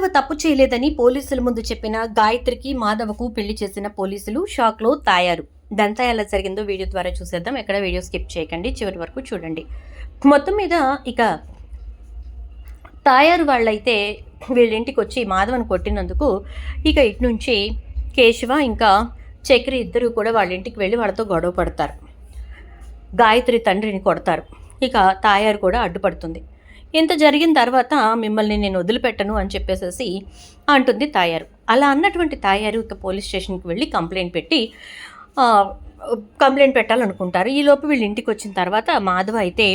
మాధవ తప్పు చేయలేదని పోలీసుల ముందు చెప్పిన గాయత్రికి మాధవకు పెళ్లి చేసిన పోలీసులు షాక్లో తాయారు. ఇదంతా ఎలా జరిగిందో వీడియో ద్వారా చూసేద్దాం. ఎక్కడ వీడియో స్కిప్ చేయకండి, చివరి వరకు చూడండి. మొత్తం మీద ఇక తాయారు వాళ్ళైతే వీళ్ళింటికి వచ్చి మాధవను కొట్టినందుకు ఇక ఇటు నుంచి కేశవ ఇంకా చక్రి ఇద్దరు కూడా వాళ్ళ ఇంటికి వెళ్ళి వాళ్ళతో గొడవ పడతారు. గాయత్రి తండ్రిని కొడతారు. ఇక తాయారు కూడా అడ్డుపడుతుంది. ఇంత జరిగిన తర్వాత మిమ్మల్ని నేను వదిలిపెట్టను అని చెప్పేసి అంటుంది తాయారు. అలా అన్నటువంటి తాయారు ఇక పోలీస్ స్టేషన్కి వెళ్ళి కంప్లైంట్ పెట్టాలనుకుంటారు. ఈలోపు వీళ్ళు ఇంటికి వచ్చిన తర్వాత మాధవ అయితే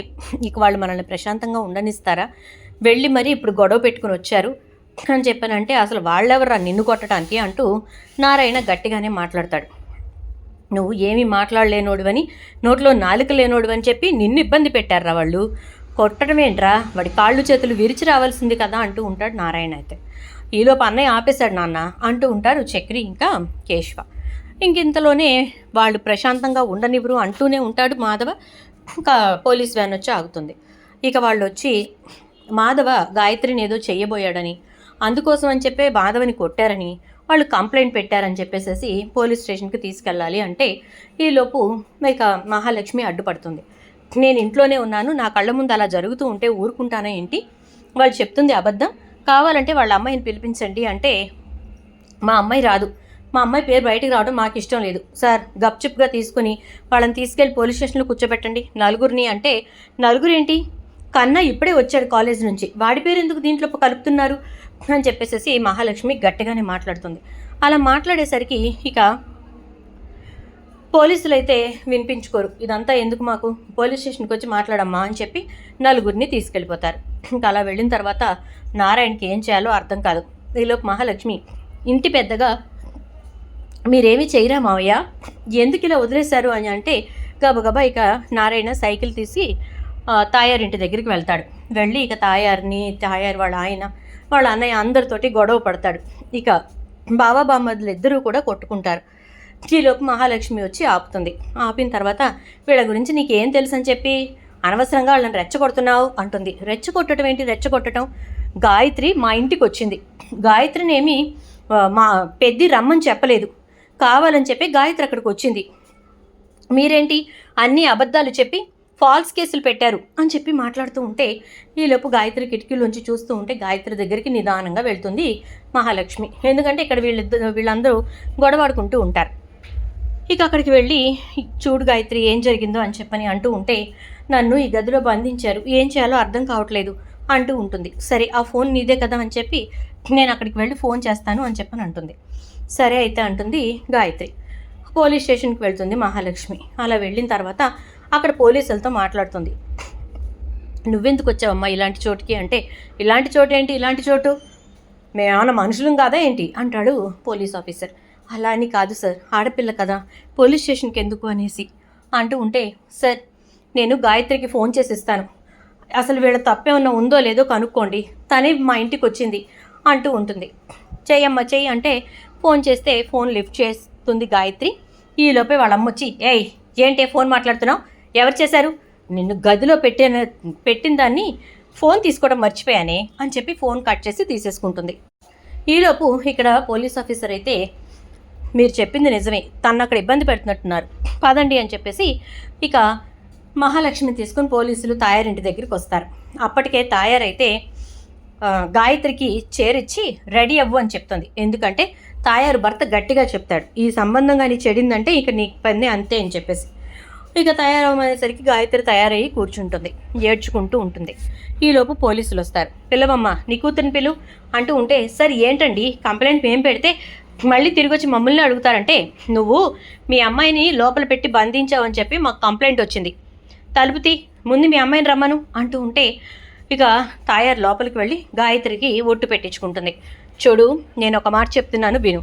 ఇక వాళ్ళు మనల్ని ప్రశాంతంగా ఉండనిస్తారా, వెళ్ళి మరి ఇప్పుడు గొడవ పెట్టుకుని వచ్చారు అని చెప్పానంటే అసలు వాళ్ళెవరా నిన్ను కొట్టడానికి అంటూ నారాయణ గట్టిగానే మాట్లాడతాడు. నువ్వు ఏమీ మాట్లాడలేనోడువని, నోట్లో నాలుక లేనోడు అని చెప్పి నిన్ను ఇబ్బంది పెట్టారా వాళ్ళు, కొట్టడమేంట్రా, వాడి కాళ్ళు చేతులు విరిచి రావాల్సింది కదా అంటూ ఉంటాడు నారాయణ. అయితే ఈలోపు అన్నయ్య ఆపేశాడు నాన్న అంటూ ఉంటారు చక్రి ఇంకా కేశవ. ఇంతలోనే వాళ్ళు ప్రశాంతంగా ఉండనివ్వరు అంటూనే ఉంటాడు మాధవ. ఇంకా పోలీస్ వ్యాన్ వచ్చి ఆగుతుంది. ఇక వాళ్ళు వచ్చి మాధవ గాయత్రిని ఏదో చెయ్యబోయాడని, అందుకోసం అని చెప్పే మాధవని కొట్టారని వాళ్ళు కంప్లైంట్ పెట్టారని చెప్పేసి పోలీస్ స్టేషన్కి తీసుకెళ్ళాలి అంటే ఈలోపు ఇక మహాలక్ష్మి అడ్డుపడుతుంది. నేను ఇంట్లోనే ఉన్నాను, నా కళ్ళ ముందు అలా జరుగుతూ ఉంటే ఊరుకుంటానా ఏంటి, వాళ్ళు చెప్తుంది అబద్ధం, కావాలంటే వాళ్ళ అమ్మాయిని పిలిపించండి అంటే మా అమ్మాయి రాదు, మా అమ్మాయి పేరు బయటికి రావడం మాకు ఇష్టం లేదు సార్, గప్చుప్గా తీసుకుని వాళ్ళని తీసుకెళ్ళి పోలీస్ స్టేషన్లో కూర్చోబెట్టండి నలుగురిని అంటే నలుగురు ఏంటి, కన్నా ఇప్పుడే వచ్చాడు కాలేజ్ నుంచి, వాడి పేరు ఎందుకు దీంట్లో కలుపుతున్నారు అని చెప్పేసి మహాలక్ష్మి గట్టిగానే మాట్లాడుతుంది. అలా మాట్లాడేసరికి ఇక పోలీసులు అయితే వినిపించుకోరు. ఇదంతా ఎందుకు మాకు, పోలీస్ స్టేషన్కి వచ్చి మాట్లాడమ్మా అని చెప్పి నలుగురిని తీసుకెళ్ళిపోతారు. ఇంకా అలా వెళ్ళిన తర్వాత నారాయణకి ఏం చేయాలో అర్థం కాదు. ఈలోపు మహాలక్ష్మి ఇంటి పెద్దగా మీరేమీ చేయరా మావయ్య, ఎందుకు ఇలా వదిలేశారు అని అంటే గబగబా ఇక నారాయణ సైకిల్ తీసి తాయారు ఇంటి దగ్గరికి వెళ్తాడు. వెళ్ళి ఇక తాయారు వాళ్ళ ఆయన వాళ్ళ అన్నయ్య అందరితోటి గొడవ పడతాడు. ఇక బావా బామ్మదులు ఇద్దరూ కూడా కొట్టుకుంటారు. ఈలోపు మహాలక్ష్మి వచ్చి ఆపుతుంది. ఆపిన తర్వాత వీళ్ళ గురించి నీకేం తెలుసు అని చెప్పి అనవసరంగా వాళ్ళని రెచ్చగొడుతున్నావు అంటుంది. రెచ్చగొట్టడం ఏంటి, రెచ్చగొట్టడం, గాయత్రి మా ఇంటికి వచ్చింది, గాయత్రిని ఏమి మా పెద్ది రమ్మని చెప్పలేదు, కావాలని చెప్పి గాయత్రి అక్కడికి వచ్చింది, మీరేంటి అన్నీ అబద్ధాలు చెప్పి ఫాల్స్ కేసులు పెట్టారు అని చెప్పి మాట్లాడుతూ ఉంటే ఈలోపు గాయత్రి కిటికీలోంచి చూస్తూ ఉంటే గాయత్రి దగ్గరికి నిదానంగా వెళ్తుంది మహాలక్ష్మి. ఎందుకంటే ఇక్కడ వీళ్ళందరూ గొడవాడుకుంటూ ఉంటారు. ఇక అక్కడికి వెళ్ళి చూడు గాయత్రి ఏం జరిగిందో అని చెప్పని అంటూ ఉంటే నన్ను ఈ గదిలో బంధించారు, ఏం చేయాలో అర్థం కావట్లేదు అంటూ ఉంటుంది. సరే ఆ ఫోన్ నీదే కదా అని చెప్పి నేను అక్కడికి వెళ్ళి ఫోన్ చేస్తాను అని చెప్పని అంటుంది. సరే అయితే అంటుంది గాయత్రి. పోలీస్ స్టేషన్కి వెళ్తుంది మహాలక్ష్మి. అలా వెళ్ళిన తర్వాత అక్కడ పోలీసులతో మాట్లాడుతుంది. నువ్వెందుకు వచ్చావమ్మా ఇలాంటి చోటుకి అంటే ఇలాంటి చోటు ఏంటి, ఇలాంటి చోటు మేమేమన్నా మనుషులం కాదా ఏంటి అంటాడు పోలీస్ ఆఫీసర్. అలా అని కాదు సార్, ఆడపిల్ల కదా, పోలీస్ స్టేషన్కి ఎందుకు అనేసి అంటూ ఉంటే సార్ నేను గాయత్రికి ఫోన్ చేసి ఇస్తాను, అసలు వీళ్ళ తప్పేమన్నా ఉందో లేదో కనుక్కోండి, తనే మా ఇంటికి వచ్చింది అంటూ ఉంటుంది. చెయ్యమ్మ చెయ్యి అంటే ఫోన్ చేస్తే ఫోన్ లిఫ్ట్ చేస్తుంది గాయత్రి. ఈలోపే వాళ్ళమ్మ వచ్చి ఏయ్ ఏంటి ఫోన్ మాట్లాడుతున్నావు, ఎవరు చేశారు, నిన్ను గదిలో పెట్టిన దాన్ని ఫోన్ తీసుకోవడం మర్చిపోయానే అని చెప్పి ఫోన్ కట్ చేసి తీసేసుకుంటుంది. ఈలోపు ఇక్కడ పోలీస్ ఆఫీసర్ అయితే మీరు చెప్పింది నిజమే, తను అక్కడ ఇబ్బంది పెడుతున్నట్టున్నారు, పదండి అని చెప్పేసి ఇక మహాలక్ష్మిని తీసుకుని పోలీసులు తాయారింటి దగ్గరికి వస్తారు. అప్పటికే తాయారైతే గాయత్రికి చేరిచ్చి రెడీ అవ్వు అని చెప్తుంది. ఎందుకంటే తాయారు భర్త గట్టిగా చెప్తాడు, ఈ సంబంధం కానీ చెడిందంటే ఇక నీ పని అంతే అని చెప్పేసి. ఇక తయారవ్వమనేసరికి గాయత్రి తయారయ్యి కూర్చుంటుంది, ఏడ్చుకుంటూ ఉంటుంది. ఈలోపు పోలీసులు వస్తారు. పిల్లవమ్మ నీ కూతురిని పిలు అంటూ ఉంటే సార్ ఏంటండి కంప్లైంట్ మేము పెడితే మళ్ళీ తిరిగి వచ్చి మమ్మల్ని అడుగుతారంటే నువ్వు మీ అమ్మాయిని లోపల పెట్టి బంధించావని చెప్పి మాకు కంప్లైంట్ వచ్చింది, తలుపుతి ముందు మీ అమ్మాయిని రమ్మను అంటూ ఉంటే ఇక తాయారు లోపలికి వెళ్ళి గాయత్రికి ఒట్టు పెట్టించుకుంటుంది. చూడు నేను ఒక మాట చెప్తున్నాను విను,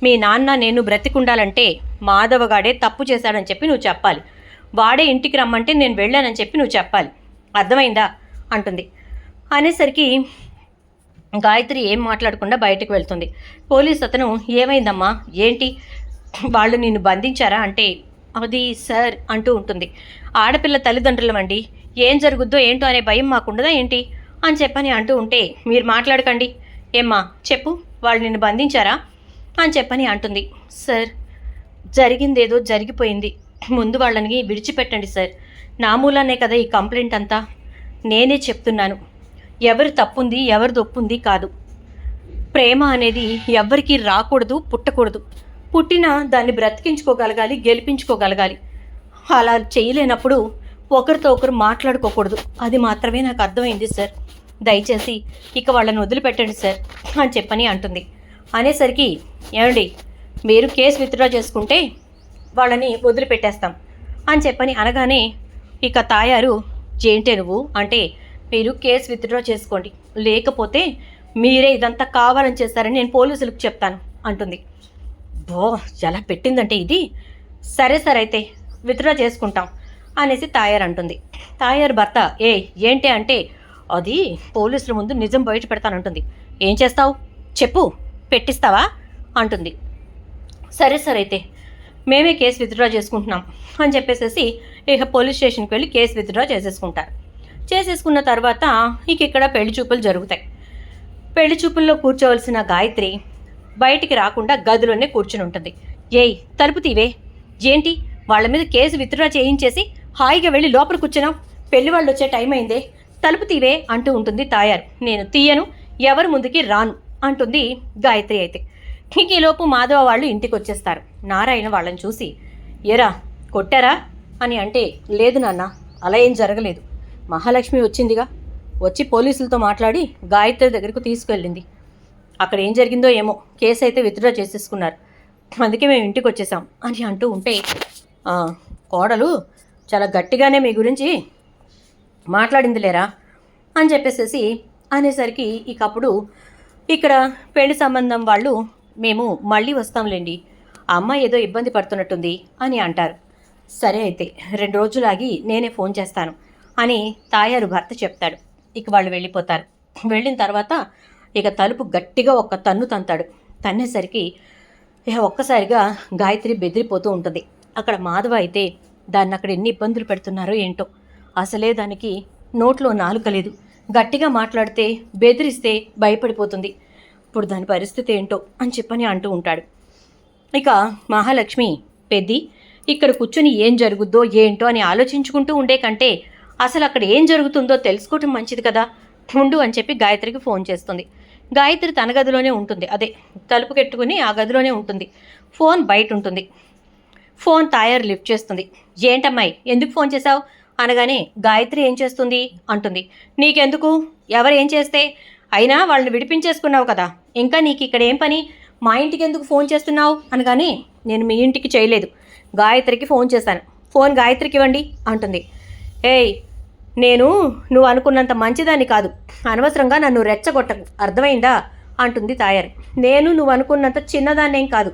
మీ నాన్న నేను బ్రతికుండాలంటే మాధవగాడే తప్పు చేశాడని చెప్పి నువ్వు చెప్పాలి, వాడే ఇంటికి రమ్మంటే నేను వెళ్ళానని చెప్పి నువ్వు చెప్పాలి, అర్థమైందా అంటుంది. అనేసరికి గాయత్రి ఏం మాట్లాడకుండా బయటకు వెళ్తుంది. పోలీస్ అతను ఏమైందమ్మా ఏంటి వాళ్ళు నిన్ను బంధించారా అంటే అది సార్ అంటూ ఉంటుంది. ఆడపిల్ల తల్లిదండ్రులమండి, ఏం జరుగుద్దో ఏంటో అనే భయం మాకుండదా ఏంటి అని చెప్పని అంటూ ఉంటే మీరు మాట్లాడకండి, ఏమ్మా చెప్పు, వాళ్ళు నిన్ను బంధించారా అని చెప్పని అంటుంది. సార్, జరిగిందేదో జరిగిపోయింది, ముందు వాళ్ళని విడిచిపెట్టండి సార్. నా మూలానే కదా ఈ కంప్లైంట్ అంతా. నేనే చెప్తున్నాను, ఎవరి తప్పుంది ఎవరి దొప్పుంది కాదు. ప్రేమ అనేది ఎవ్వరికీ రాకూడదు, పుట్టకూడదు. పుట్టినా దాన్ని బ్రతికించుకోగలగాలి, గెలిపించుకోగలగాలి. అలా చేయలేనప్పుడు ఒకరితో ఒకరు మాట్లాడుకోకూడదు. అది మాత్రమే నాకు అర్థమైంది సార్. దయచేసి ఇక వాళ్ళని వదిలిపెట్టండి సార్ అని చెప్పని అంటుంది. అనేసరికి, ఏమండి మీరు కేసు విత్డ్రా చేసుకుంటే వాళ్ళని వదిలిపెట్టేస్తాం అని చెప్పని అనగానే ఇక తాయారు, ఏంటే నువ్వు అంటే, మీరు కేసు విత్డ్రా చేసుకోండి, లేకపోతే మీరే ఇదంతా కావాలని చేస్తారని నేను పోలీసులకు చెప్తాను అంటుంది. బో, ఎలా పెట్టిందంటే ఇది. సరే సరే అయితే విత్డ్రా చేసుకుంటాం అనేసి తాయారు అంటుంది. తాయారు భర్త, ఏంటి అంటే, అది పోలీసుల ముందు నిజం బయట పెడతానంటుంది. ఏం చేస్తావు చెప్పు, పెట్టిస్తావా అంటుంది. సరే సరే అయితే మేమే కేసు విత్డ్రా చేసుకుంటున్నాం అని చెప్పేసి ఇక పోలీస్ స్టేషన్కి వెళ్ళి కేసు విత్డ్రా చేసేసుకుంటారు. చేసేసుకున్న తర్వాత ఇక్కడ పెళ్లి చూపులు జరుగుతాయి. పెళ్లి చూపుల్లో కూర్చోవలసిన గాయత్రి బయటికి రాకుండా గదిలోనే కూర్చుని ఉంటుంది. తలుపు తీవే, ఏంటి వాళ్ళ మీద కేసు విత్డ్రా చేయించేసి హాయిగా వెళ్ళి లోపల కూర్చున్నాం, పెళ్లి వాళ్ళు వచ్చే టైం అయిందే, తలుపు తీవే అంటూ ఉంటుంది తాయారు. నేను తీయను, ఎవరు ముందుకి రాను అంటుంది గాయత్రి. అయితే ఈలోపు మాధవ వాళ్ళు ఇంటికి వచ్చేస్తారు. నారాయణ వాళ్ళని చూసి, ఎరా కొట్టారా అని అంటే, లేదు నాన్న, అలా ఏం జరగలేదు. మహాలక్ష్మి వచ్చిందిగా, వచ్చి పోలీసులతో మాట్లాడి గాయత్రి దగ్గరకు తీసుకెళ్ళింది. అక్కడ ఏం జరిగిందో ఏమో, కేసు అయితే విత్డ్రా చేసేసుకున్నారు, అందుకే మేము ఇంటికి వచ్చేసాం అని అంటూ ఉంటే, కోడలు చాలా గట్టిగానే మీ గురించి మాట్లాడింది లేరా అని చెప్పేసేసి అనేసరికి అప్పుడు ఇక్కడ పెళ్లి సంబంధం వాళ్ళు, మేము మళ్ళీ వస్తాంలేండి, ఆ అమ్మాయి ఏదో ఇబ్బంది పడుతున్నట్టుంది అని అంటారు. సరే అయితే 2 రోజులాగి నేనే ఫోన్ చేస్తాను అని తాయారు భర్త చెప్తాడు. వాళ్ళు వెళ్ళిపోతారు. వెళ్ళిన తర్వాత తలుపు గట్టిగా ఒక్క తన్ను తంతాడు. తన్నేసరికి ఒక్కసారిగా గాయత్రి బెదిరిపోతూ ఉంటుంది. అక్కడ మాధవ అయితే దాన్ని అక్కడ ఎన్ని ఇబ్బందులు పెడుతున్నారో ఏంటో, అసలే దానికి నోట్లో నాలుక లేదు, గట్టిగా మాట్లాడితే బెదిరిస్తే భయపడిపోతుంది, ఇప్పుడు దాని పరిస్థితి ఏంటో అని చెప్పని అంటూ ఉంటాడు. మహాలక్ష్మి పెద్ది ఇక్కడ కూర్చొని ఏం జరుగుద్దో ఏంటో అని ఆలోచించుకుంటూ ఉండే కంటే అసలు అక్కడ ఏం జరుగుతుందో తెలుసుకోవటం మంచిది కదా, ఉండు అని చెప్పి గాయత్రికి ఫోన్ చేస్తుంది. గాయత్రి తన గదిలోనే ఉంటుంది, అదే తలుపు కట్టుకుని ఆ గదిలోనే ఉంటుంది. ఫోన్ బయట ఉంటుంది. ఫోన్ తాయారు లిఫ్ట్ చేస్తుంది. ఏంటమ్మాయి ఎందుకు ఫోన్ చేశావు అనగానే, గాయత్రి ఏం చేస్తుంది అంటుంది. నీకెందుకు, ఎవరు ఏం చేస్తే, అయినా వాళ్ళని విడిపించేసుకున్నావు కదా, ఇంకా నీకు ఇక్కడ ఏం పని, మా ఇంటికి ఎందుకు ఫోన్ చేస్తున్నావు అనగానే, నేను మీ ఇంటికి చేయలేదు, గాయత్రికి ఫోన్ చేశాను, ఫోన్ గాయత్రికి ఇవ్వండి అంటుంది. నువ్వు అనుకున్నంత మంచిదాన్ని కాదు, అనవసరంగా నన్ను రెచ్చగొట్టకు, అర్థమైందా అంటుంది తాయారు. నువ్వు అనుకున్నంత చిన్నదాన్నేం కాదు,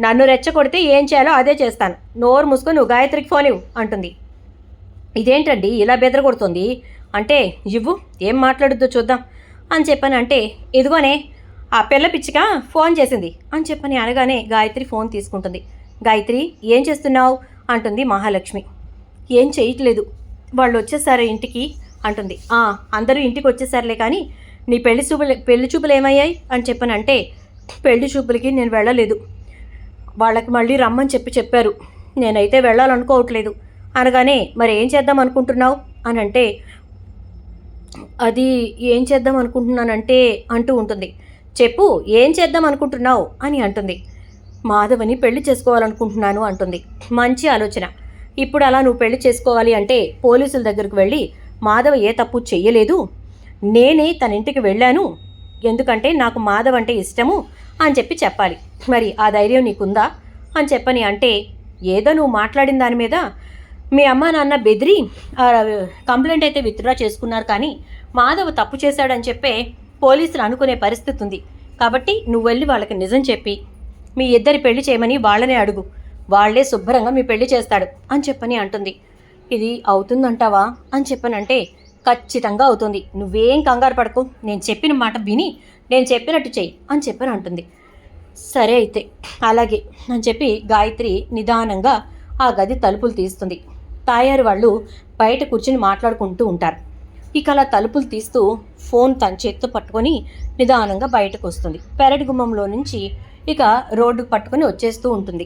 నన్ను రెచ్చగొడితే ఏం చేయాలో అదే చేస్తాను, నోరు మూసుకొని నువ్వు గాయత్రికి ఫోన్ ఇవ్వు అంటుంది. ఇదేంటండి ఇలా బెదరగొడుతుంది అంటే, ఇవ్వు ఏం మాట్లాడుద్దో చూద్దాం అని చెప్పని అంటే, ఇదిగోనే ఆ పిల్ల పిచ్చిక ఫోన్ చేసింది అని చెప్పని అనగానే గాయత్రి ఫోన్ తీసుకుంటుంది. గాయత్రి ఏం చేస్తున్నావు అంటుంది మహాలక్ష్మి. ఏం చేయట్లేదు, వాళ్ళు వచ్చేసారు ఇంటికి అంటుంది. అందరూ ఇంటికి వచ్చేసారులే, కానీ నీ పెళ్లి చూపులు ఏమయ్యాయి అని చెప్పని అంటే, పెళ్లి చూపులకి నేను వెళ్ళలేదు, వాళ్ళకి మళ్ళీ రమ్మని చెప్పారు, నేనైతే వెళ్ళాలనుకోవట్లేదు అనగానే, మరి ఏం చేద్దాం అనుకుంటున్నావు అని అంటే, అది ఏం చేద్దాం అనుకుంటున్నానంటే అంటూ ఉంటుంది. చెప్పు ఏం చేద్దాం అనుకుంటున్నావు అని అంటుంది. మాధవని పెళ్లి చేసుకోవాలనుకుంటున్నాను అంటుంది. మంచి ఆలోచన, ఇప్పుడు అలా నువ్వు పెళ్లి చేసుకోవాలి అంటే పోలీసుల దగ్గరకు వెళ్ళి, మాధవ ఏ తప్పు చెయ్యలేదు, నేనే తన ఇంటికి వెళ్ళాను, ఎందుకంటే నాకు మాధవ్ అంటే ఇష్టము అని చెప్పాలి, మరి ఆ ధైర్యం నీకుందా అని చెప్పని అంటే, ఏదో నువ్వు మాట్లాడిన దాని మీద మీ అమ్మ నాన్న బెదిరి కంప్లైంట్ అయితే విత్డ్రా చేసుకున్నారు, కానీ మాధవ్ తప్పు చేశాడని చెప్పే పోలీసులు అనుకునే పరిస్థితి ఉంది, కాబట్టి నువ్వు వెళ్ళి వాళ్ళకి నిజం చెప్పి మీ ఇద్దరి పెళ్లి చేయమని వాళ్ళనే అడుగు, వాళ్లే శుభ్రంగా మీ పెళ్లి చేస్తాడు అని చెప్పని అంటుంది. ఇది అవుతుందంటావా అని చెప్పనంటే, ఖచ్చితంగా అవుతుంది, నువ్వేం కంగారు పడకు, నేను చెప్పిన మాట విని నేను చెప్పినట్టు చెయ్యి అని చెప్పని అంటుంది. సరే అయితే అలాగే అని చెప్పి గాయత్రి నిదానంగా ఆ గది తలుపులు తీస్తుంది. తాయారు వాళ్ళు బయట కూర్చుని మాట్లాడుకుంటూ ఉంటారు. ఇక అలా తలుపులు తీస్తూ ఫోన్ తన చేత్తో పట్టుకొని నిదానంగా బయటకు వస్తుంది. పెరటి గుమ్మంలో నుంచి ఇక రోడ్డు పట్టుకొని వచ్చేస్తూ ఉంటుంది.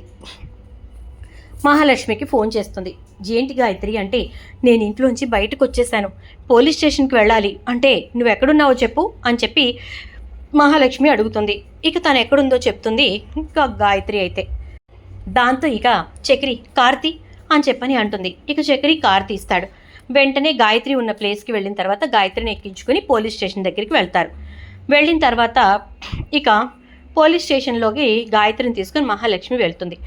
మహాలక్ష్మికి ఫోన్ చేస్తుంది. ఏంటి గాయత్రి అంటే, నేను ఇంట్లోంచి బయటకు వచ్చేసాను, పోలీస్ స్టేషన్కి వెళ్ళాలి అంటే నువ్వు ఎక్కడున్నావో చెప్పు అని చెప్పి మహాలక్ష్మి అడుగుతుంది. ఇక తను ఎక్కడుందో చెప్తుంది ఇంకా గాయత్రి అయితే. దాంతో ఇక చక్రి కార్తీ అని చెప్పని అంటుంది. ఇక చక్రి కార్ తీస్తాడు. వెంటనే గాయత్రి ఉన్న ప్లేస్కి వెళ్ళిన తర్వాత గాయత్రిని ఎక్కించుకొని పోలీస్ స్టేషన్ దగ్గరికి వెళ్తారు. వెళ్ళిన తర్వాత ఇక పోలీస్ స్టేషన్లోకి గాయత్రిని తీసుకొని మహాలక్ష్మి వెళ్తుంది.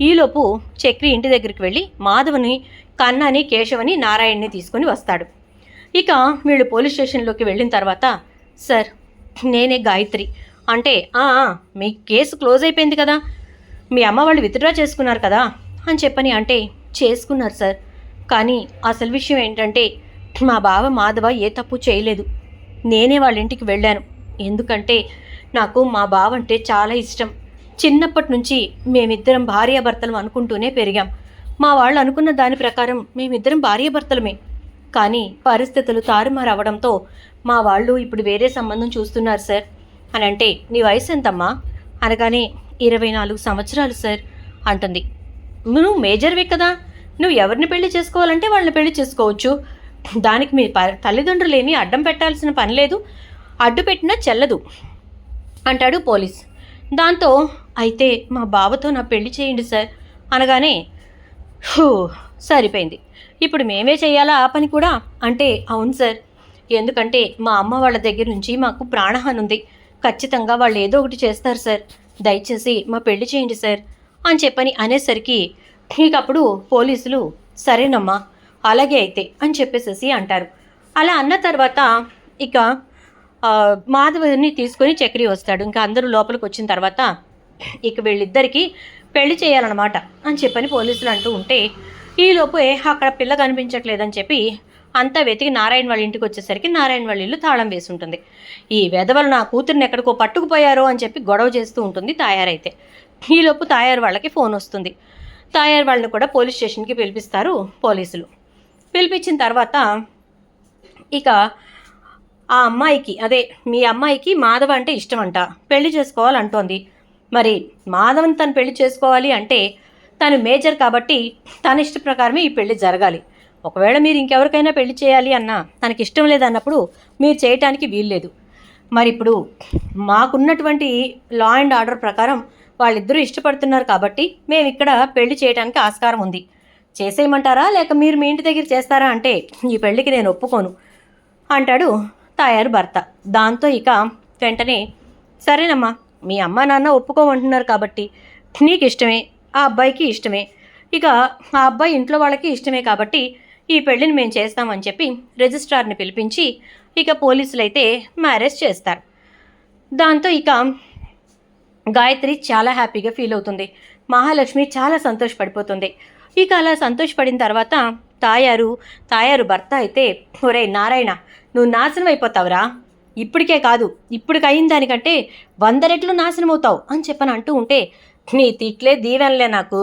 ఈలోపు చక్రి ఇంటి దగ్గరికి వెళ్ళి మాధవని, కన్నాని, కేశవని, నారాయణని తీసుకొని వస్తాడు. ఇక వీళ్ళు పోలీస్ స్టేషన్లోకి వెళ్ళిన తర్వాత, సార్ నేనే గాయత్రి అంటే, మీ కేసు క్లోజ్ అయిపోయింది కదా, మీ అమ్మ వాళ్ళు విత్డ్రా చేసుకున్నారు కదా అని చెప్పని అంటే, చేసుకున్నారు సార్, కానీ అసలు విషయం ఏంటంటే మా బావ మాధవ ఏ తప్పు చేయలేదు. నేనే వాళ్ళ ఇంటికి వెళ్ళాను. ఎందుకంటే నాకు మా బావ అంటే చాలా ఇష్టం. చిన్నప్పటి నుంచి మేమిద్దరం భార్యాభర్తలం అనుకుంటూనే పెరిగాం. మా వాళ్ళు అనుకున్న దాని ప్రకారం మేమిద్దరం భార్యాభర్తలమే. కానీ పరిస్థితులు తారుమారు అవడంతో మా వాళ్ళు ఇప్పుడు వేరే సంబంధం చూస్తున్నారు సార్ అని అంటే, నీ వయసు ఎంతమ్మా అనగానే 24 సంవత్సరాలు సార్ అంటుంది. నువ్వు మేజర్వే కదా, నువ్వు ఎవరిని పెళ్లి చేసుకోవాలంటే వాళ్ళని పెళ్లి చేసుకోవచ్చు. దానికి మీ తల్లిదండ్రులేమి అడ్డం పెట్టాల్సిన పని లేదు, అడ్డు పెట్టినా చెల్లదు అంటాడు పోలీస్. దాంతో అయితే మా బావతో నా పెళ్లి చేయండి సార్ అనగానే, సరిపోయింది, ఇప్పుడు మేమే చేయాలా ఆ పని కూడా అంటే, అవును సార్, ఎందుకంటే మా అమ్మ వాళ్ళ దగ్గర నుంచి మాకు ప్రాణహాని ఉంది, ఖచ్చితంగా వాళ్ళు ఏదో ఒకటి చేస్తారు సార్, దయచేసి మా పెళ్లి చేయండి సార్ అని చెప్పని అనేసరికి ఇక అప్పుడు పోలీసులు సరేనమ్మా అలాగే అయితే అని చెప్పేసేసి అంటారు. అలా అన్న తర్వాత ఇక మాధవని తీసుకొని చక్రి వస్తాడు. ఇంకా అందరూ లోపలికి వచ్చిన తర్వాత ఇక వీళ్ళిద్దరికీ పెళ్లి చేయాలన్నమాట అని చెప్పని పోలీసులు అంటూ ఉంటే, ఈలోపు అక్కడ పిల్ల కనిపించట్లేదని చెప్పి అంతా వెతికి నారాయణ వాళ్ళ ఇంటికి వచ్చేసరికి నారాయణ వాళ్ళ ఇల్లు తాళం వేసి ఉంటుంది. ఈ వెధవలు నా కూతుర్ని ఎక్కడికో పట్టుకుపోయారో అని చెప్పి గొడవ చేస్తూ ఉంటుంది తాయారైతే. ఈలోపు తాయారు వాళ్ళకి ఫోన్ వస్తుంది. తాయారు వాళ్ళని కూడా పోలీస్ స్టేషన్కి పిలిపిస్తారు పోలీసులు. పిలిపించిన తర్వాత ఇక ఆ అమ్మాయికి, అదే మీ అమ్మాయికి మాధవ అంటే ఇష్టమంట, పెళ్లి చేసుకోవాలంటోంది. మరి మాధవని తను పెళ్లి చేసుకోవాలి అంటే తను మేజర్ కాబట్టి తన ఇష్ట ప్రకారమే ఈ పెళ్లి జరగాలి. ఒకవేళ మీరు ఇంకెవరికైనా పెళ్లి చేయాలి అన్నా తనకి ఇష్టం లేదన్నప్పుడు మీరు చేయటానికి వీల్లేదు. మరి ఇప్పుడు మాకున్నటువంటి లా అండ్ ఆర్డర్ ప్రకారం వాళ్ళిద్దరూ ఇష్టపడుతున్నారు కాబట్టి మేము ఇక్కడ పెళ్లి చేయడానికి ఆస్కారం ఉంది. చేసేయమంటారా లేక మీరు మీ ఇంటి దగ్గర చేస్తారా అంటే, ఈ పెళ్లికి నేను ఒప్పుకోను అంటాడు తాయారు భర్త. దాంతో ఇక వెంటనే సరేనమ్మా, మీ అమ్మ నాన్న ఒప్పుకోమంటున్నారు కాబట్టి నీకు ఇష్టమే, ఆ అబ్బాయికి ఇష్టమే, ఇక ఆ అబ్బాయి ఇంట్లో వాళ్ళకి ఇష్టమే కాబట్టి ఈ పెళ్ళిని మేము చేస్తామని చెప్పి రిజిస్ట్రార్ని పిలిపించి ఇక పోలీసులు అయితే మ్యారేజ్ చేస్తారు. దాంతో ఇక గాయత్రి చాలా హ్యాపీగా ఫీల్ అవుతుంది. మహాలక్ష్మి చాలా సంతోషపడిపోతుంది. ఇక అలా సంతోషపడిన తర్వాత తాయారు భర్త అయితే, ఒరే నారాయణ, నువ్వు నాశనం అయిపోతావురా, ఇప్పటికే కాదు ఇప్పటికి అయిన దానికంటే 100 రెట్లు నాశనం అవుతావు అని చెప్పని అంటూ ఉంటే, నీ తిట్లే దీవెనలే నాకు,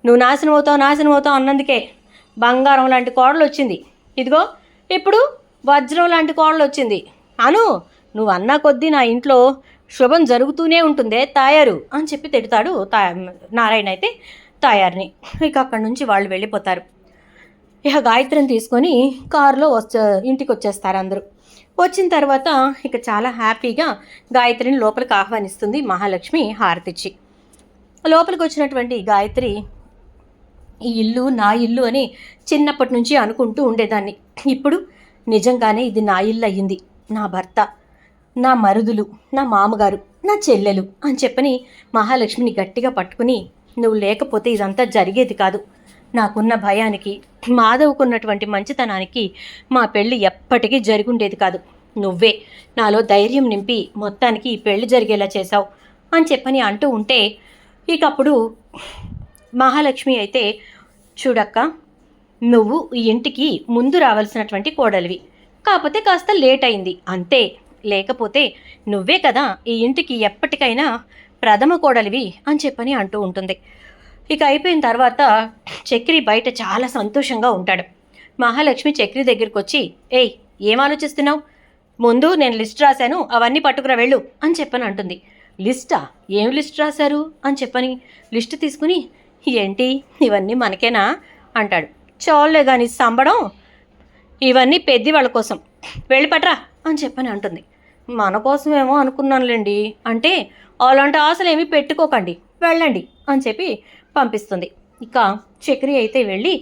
నువ్వు నాశనం అవుతావు అన్నందుకే బంగారం లాంటి కోడలు వచ్చింది, ఇదిగో ఇప్పుడు వజ్రం లాంటి కోడలు వచ్చింది అను, నువ్వు అన్నా కొద్దీ నా ఇంట్లో శుభం జరుగుతూనే ఉంటుందే తాయారు అని చెప్పి తిడతాడు నారాయణ అయితే తాయారుని. ఇక అక్కడి నుంచి వాళ్ళు వెళ్ళిపోతారు. ఇక గాయత్రిని తీసుకొని కారులో ఇంటికి వచ్చేస్తారు అందరూ. వచ్చిన తర్వాత ఇక చాలా హ్యాపీగా గాయత్రిని లోపలికి ఆహ్వానిస్తుంది మహాలక్ష్మి హారతిచ్చి. లోపలికి వచ్చినటువంటి గాయత్రి, ఈ ఇల్లు నా ఇల్లు అని చిన్నప్పటి నుంచి అనుకుంటూ ఉండేదాన్ని, ఇప్పుడు నిజంగానే ఇది నా ఇల్లు అయ్యింది, నా భర్త, నా మరుదులు, నా మామగారు, నా చెల్లెలు అని చెప్పని మహాలక్ష్మిని గట్టిగా పట్టుకుని, నువ్వు లేకపోతే ఇదంతా జరిగేది కాదు, నాకున్న భయానికి, మాధవుకున్నటువంటి మంచితనానికి మా పెళ్ళి ఎప్పటికీ జరుగుండేది కాదు, నువ్వే నాలో ధైర్యం నింపి మొత్తానికి ఈ పెళ్లి జరిగేలా చేశావు అని చెప్పని అంటూ ఉంటే, ఇక అప్పుడు మహాలక్ష్మి అయితే, చూడక్క, నువ్వు ఈ ఇంటికి ముందు రావాల్సినటువంటి కోడలివి, కాకపోతే కాస్త లేట్ అయింది అంతే, లేకపోతే నువ్వే కదా ఈ ఇంటికి ఎప్పటికైనా ప్రథమ కోడలివి అని చెప్పని అంటూ ఉంటుంది. ఇక అయిపోయిన తర్వాత చక్రి బయట చాలా సంతోషంగా ఉంటాడు. మహాలక్ష్మి చక్రి దగ్గరికి వచ్చి, ఏయ్ ఏం ఆలోచిస్తున్నావు? ముందు నేను లిస్ట్ రాశాను, అవన్నీ పట్టుకురా వెళ్ళు అని చెప్పని అంటుంది. లిస్టా? ఏం లిస్ట్ రాశారు అని చెప్పని లిస్ట్ తీసుకుని, ఏంటి ఇవన్నీ మనకేనా అంటాడు. చాలులే కానీ సంబడం, ఇవన్నీ పెద్ది వాళ్ళ కోసం, వెళ్ళి పట్రా అని చెప్పని అంటుంది. మన కోసమేమో అనుకున్నానులేండి అంటే, అలాంటి ఆశలు ఏమీ పెట్టుకోకండి, వెళ్ళండి అని చెప్పి పంపిస్తుంది. ఇక చక్రి అయితే వెళ్ళి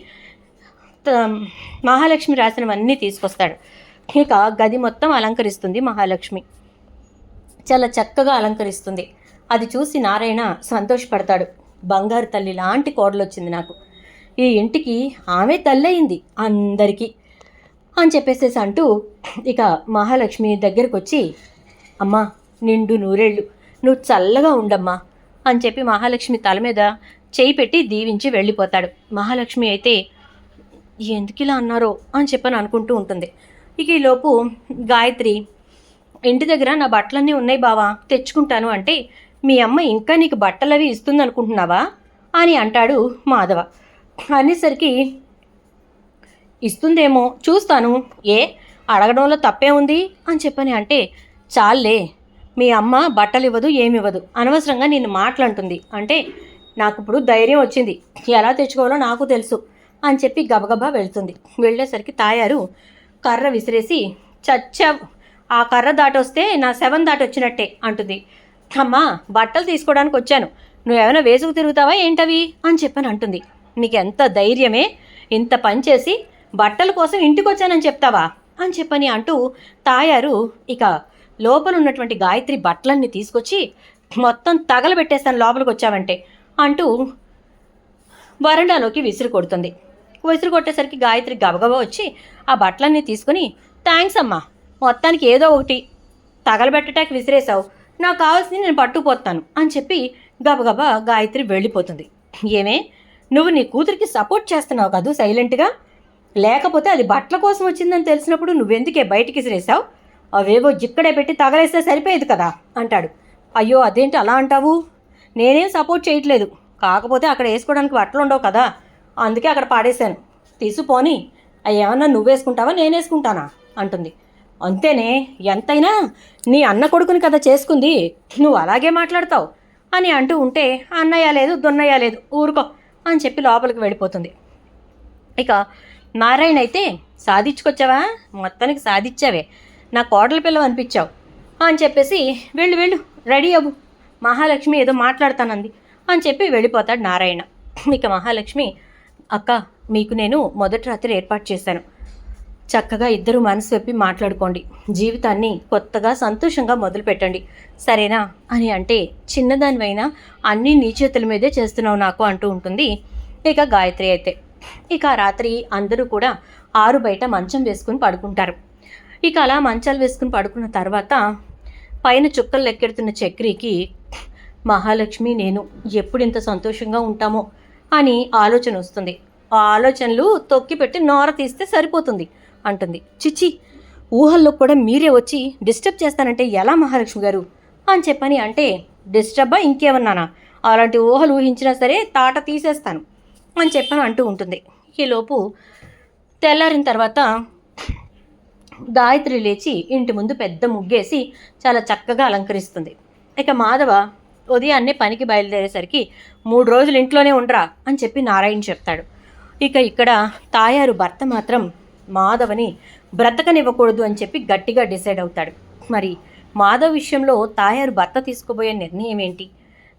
మహాలక్ష్మి రాసినవన్నీ తీసుకొస్తాడు. ఇక గది మొత్తం అలంకరిస్తుంది మహాలక్ష్మి, చాలా చక్కగా అలంకరిస్తుంది. అది చూసి నారాయణ సంతోషపడతాడు. బంగారు తల్లి లాంటి కోడలు వచ్చింది నాకు, ఈ ఇంటికి ఆమె తల్లయింది అందరికీ అని చెప్పేసేసి అంటూ ఇక మహాలక్ష్మి దగ్గరకు వచ్చి, అమ్మా నిండు నూరేళ్ళు, నువ్వు చల్లగా ఉండమ్మా అని చెప్పి మహాలక్ష్మి తల మీద చేయి పెట్టి దీవించి వెళ్ళిపోతాడు. మహాలక్ష్మి అయితే ఎందుకు ఇలా అన్నారో అని చెప్పని అనుకుంటూ ఉంటుంది. ఇక ఈలోపు గాయత్రి, ఇంటి దగ్గర నా బట్టలన్నీ ఉన్నాయి బావా, తెచ్చుకుంటాను అంటే, మీ అమ్మ ఇంకా నీకు బట్టలు అవి ఇస్తుంది అనుకుంటున్నావా అని అంటాడు మాధవ. అనేసరికి, ఇస్తుందేమో చూస్తాను, ఏ అడగడంలో తప్పే ఉంది అని చెప్పని అంటే, చాలే మీ అమ్మ బట్టలు ఇవ్వదు ఏమివ్వదు, అనవసరంగా నిన్ను మాటలంటుంది అంటే, నాకు ఇప్పుడు ధైర్యం వచ్చింది, ఎలా తెచ్చుకోవాలో నాకు తెలుసు అని చెప్పి గబగబా వెళ్తుంది. వెళ్ళేసరికి తాయారు కర్ర విసిరేసి, చచ్చావు, ఆ కర్ర దాటొస్తే నా శవం దాటొచ్చినట్టే అంటుంది. అమ్మా బట్టలు తీసుకోవడానికి వచ్చాను, నువ్వేమైనా వేసుకు తిరుగుతావా ఏంటవి అని చెప్పని అంటుంది. నీకెంత ధైర్యమే, ఇంత పని చేసి బట్టల కోసం ఇంటికి వచ్చానని చెప్తావా అని చెప్పని అంటూ తాయారు ఇక లోపల ఉన్నటువంటి గాయత్రి బట్టలన్నీ తీసుకొచ్చి, మొత్తం తగలబెట్టేస్తాను లోపలికి వచ్చావంటే అంటూ వరండాలోకి విసిరి కొడుతుంది. విసిరి కొట్టేసరికి గాయత్రి గబగబా వచ్చి ఆ బట్టలన్నీ తీసుకుని, థ్యాంక్స్ అమ్మా, మొత్తానికి ఏదో ఒకటి తగలబెట్టడానికి విసిరేసావు, నాకు కావాల్సింది నేను పట్టుకుపోతాను అని చెప్పి గబగబా గాయత్రి వెళ్ళిపోతుంది. ఏమే, నువ్వు నీ కూతురికి సపోర్ట్ చేస్తున్నావు కదూ సైలెంట్గా, లేకపోతే అది బట్టల కోసం వచ్చిందని తెలిసినప్పుడు నువ్వెందుకే బయటికి విసిరేసావు, అవేవో జిక్కడే పెట్టి తగలేస్తే సరిపోయేది కదా అంటాడు. అయ్యో అదేంటి అలా అంటావు, నేనేం సపోర్ట్ చేయట్లేదు, కాకపోతే అక్కడ వేసుకోవడానికి బట్టలు ఉండవు కదా, అందుకే అక్కడ పాడేశాను, తీసుకుపోని అవి ఏమన్నా నువ్వు వేసుకుంటావా నేను వేసుకుంటానా అంటుంది. అంతేనే, ఎంతైనా నీ అన్న కొడుకుని కదా చేసుకుంది, నువ్వు అలాగే మాట్లాడతావు అని అంటూ ఉంటే, అన్నయ్య లేదు దున్నయ్య లేదు ఊరుకో అని చెప్పి లోపలికి వెళ్ళిపోతుంది. ఇక నారాయణ అయితే, సాధించుకొచ్చావా, మొత్తానికి సాధించావే, నా కోడల పిల్లవ అనిపించావు అని చెప్పేసి, వెళ్ళు వెళ్ళు రెడీ అవ్వు, మహాలక్ష్మి ఏదో మాట్లాడతానంది అని చెప్పి వెళ్ళిపోతాడు నారాయణ. ఇక మహాలక్ష్మి, అక్క మీకు నేను మొదటి రాత్రి ఏర్పాటు చేశాను, చక్కగా ఇద్దరు మనసు వెప్పి మాట్లాడుకోండి, జీవితాన్ని కొత్తగా సంతోషంగా మొదలు పెట్టండి సరేనా అని అంటే, చిన్నదానివైనా అన్నీ నీ చేతుల మీదే చేస్తున్నావు నాకు అంటూ ఉంటుంది ఇక గాయత్రి అయితే. ఇక రాత్రి అందరూ కూడా ఆరు బయట మంచం వేసుకుని పడుకుంటారు. ఇక అలా మంచాలు వేసుకుని పడుకున్న తర్వాత పైన చుక్కలు లెక్కెడుతున్న చక్రికి, మహాలక్ష్మి నేను ఎప్పుడు ఇంత సంతోషంగా ఉంటామో అని ఆలోచన వస్తుంది. ఆ ఆలోచనలు తొక్కిపెట్టి నోర తీస్తే సరిపోతుంది అంటుంది. చిచ్చి, ఊహల్లో కూడా మీరే వచ్చి డిస్టర్బ్ చేస్తానంటే ఎలా మహాలక్ష్మి గారు అని చెప్పని అంటే, డిస్టర్బా ఇంకేమన్నానా, అలాంటి ఊహలు ఊహించినా సరే తాట తీసేస్తాను అని చెప్పని అంటూ ఉంటుంది. ఈలోపు తెల్లారిన తర్వాత గాయత్రి లేచి ఇంటి ముందు పెద్ద ముగ్గేసి చాలా చక్కగా అలంకరిస్తుంది. ఇక మాధవ ఉదయాన్నే పనికి బయలుదేరేసరికి 3 రోజులు ఇంట్లోనే ఉండరా అని చెప్పి నారాయణ చెప్తాడు. ఇక ఇక్కడ తాయారు భర్త మాత్రం మాధవని బ్రతకనివ్వకూడదు అని చెప్పి గట్టిగా డిసైడ్ అవుతాడు. మరి మాధవ్ విషయంలో తాయారు భర్త తీసుకోబోయే నిర్ణయం ఏంటి?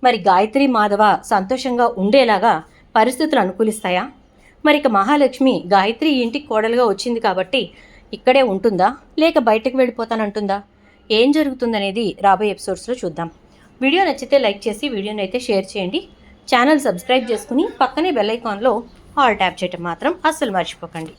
మరి గాయత్రి మాధవ సంతోషంగా ఉండేలాగా పరిస్థితులు అనుకూలిస్తాయా? మరి ఇక మహాలక్ష్మి గాయత్రి ఇంటికి కోడలుగా వచ్చింది కాబట్టి ఇక్కడే ఉంటుందా, లేక బయటకు వెళ్ళిపోతానంటుందా? ఏం జరుగుతుందనేది రాబోయే ఎపిసోడ్స్లో చూద్దాం. వీడియో నచ్చితే లైక్ చేసి వీడియోని అయితే షేర్ చేయండి. ఛానల్ సబ్స్క్రైబ్ చేసుకుని పక్కనే బెల్ ఐకాన్లో ఆల్ ట్యాప్ చేయటం మాత్రం అస్సలు మర్చిపోకండి.